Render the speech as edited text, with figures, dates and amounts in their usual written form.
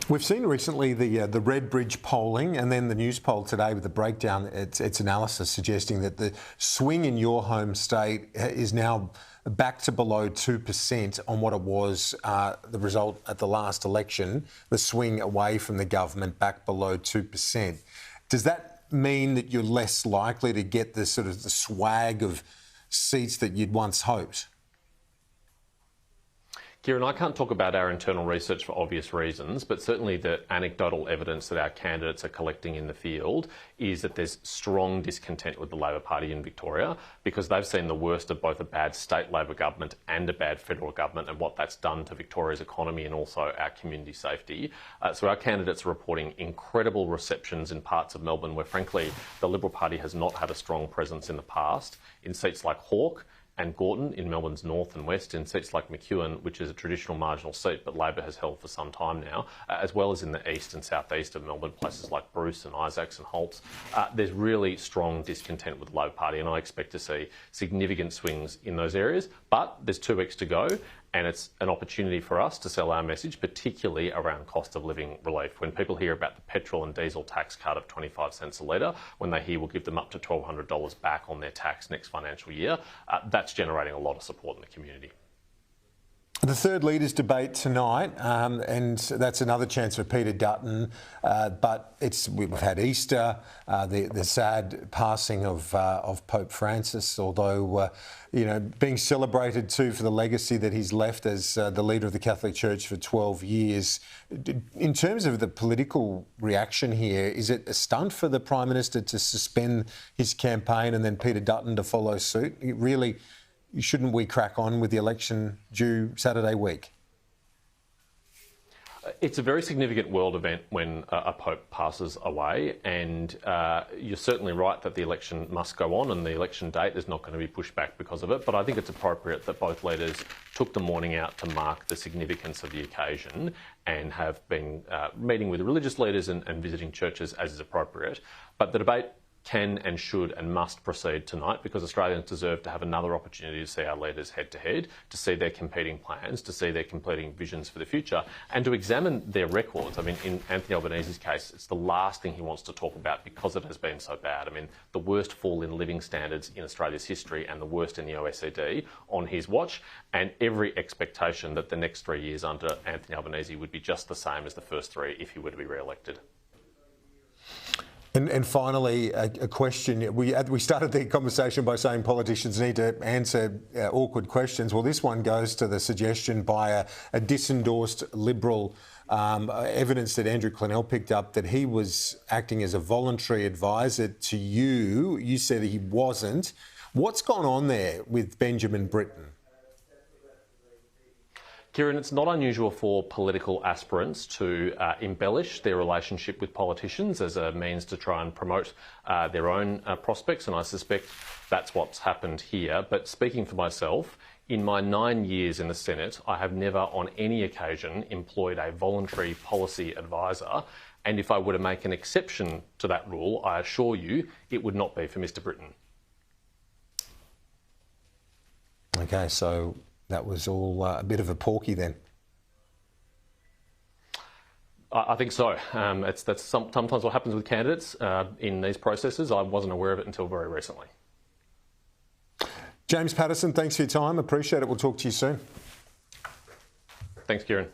We've seen recently the Red Bridge polling and then the Newspoll today with the breakdown, its analysis suggesting that the swing in your home state is now back to below 2% on what it was the result at the last election, the swing away from the government back below 2%. Does that mean that you're less likely to get the sort of the swag of seats that you'd once hoped? Kieran, I can't talk about our internal research for obvious reasons, but certainly the anecdotal evidence that our candidates are collecting in the field is that there's strong discontent with the Labor Party in Victoria because they've seen the worst of both a bad state Labor government and a bad federal government and what that's done to Victoria's economy and also our community safety. So our candidates are reporting incredible receptions in parts of Melbourne where, frankly, the Liberal Party has not had a strong presence in the past, in seats like Hawke and Gorton in Melbourne's north and west, in seats like McEwen, which is a traditional marginal seat but Labor has held for some time now, as well as in the east and southeast of Melbourne, places like Bruce and Isaacs and Holt. There's really strong discontent with the Labor Party and I expect to see significant swings in those areas. But there's 2 weeks to go and it's an opportunity for us to sell our message, particularly around cost of living relief. When people hear about the petrol and diesel tax cut of 25 cents a litre, when they hear we'll give them up to $1,200 back on their tax next financial year, that's generating a lot of support in the community. The third leaders debate tonight, and that's another chance for Peter Dutton. But we've had Easter, the sad passing of Pope Francis, although being celebrated too for the legacy that he's left as the leader of the Catholic Church for 12 years. In terms of the political reaction here, is it a stunt for the Prime Minister to suspend his campaign and then Peter Dutton to follow suit? Really, shouldn't we crack on with the election due Saturday week? It's a very significant world event when a Pope passes away, and you're certainly right that the election must go on and the election date is not going to be pushed back because of it. But I think it's appropriate that both leaders took the morning out to mark the significance of the occasion and have been meeting with religious leaders and visiting churches as is appropriate. But the debate can and should and must proceed tonight because Australians deserve to have another opportunity to see our leaders head-to-head, to see their competing plans, to see their competing visions for the future and to examine their records. I mean, in Anthony Albanese's case, it's the last thing he wants to talk about because it has been so bad. I mean, the worst fall in living standards in Australia's history and the worst in the OECD on his watch, and every expectation that the next 3 years under Anthony Albanese would be just the same as the first 3 if he were to be re-elected. And finally, a question. We started the conversation by saying politicians need to answer awkward questions. Well, this one goes to the suggestion by a disendorsed Liberal, evidence that Andrew Clennell picked up that he was acting as a voluntary advisor to you. You said he wasn't. What's gone on there with Benjamin Britten? Kieran, it's not unusual for political aspirants to embellish their relationship with politicians as a means to try and promote their own prospects, and I suspect that's what's happened here. But speaking for myself, in my 9 years in the Senate, I have never on any occasion employed a voluntary policy advisor, and if I were to make an exception to that rule, I assure you it would not be for Mr Britten. Okay, so that was all a bit of a porky then. I think so. That's sometimes what happens with candidates in these processes. I wasn't aware of it until very recently. James Paterson, thanks for your time. Appreciate it. We'll talk to you soon. Thanks, Kieran.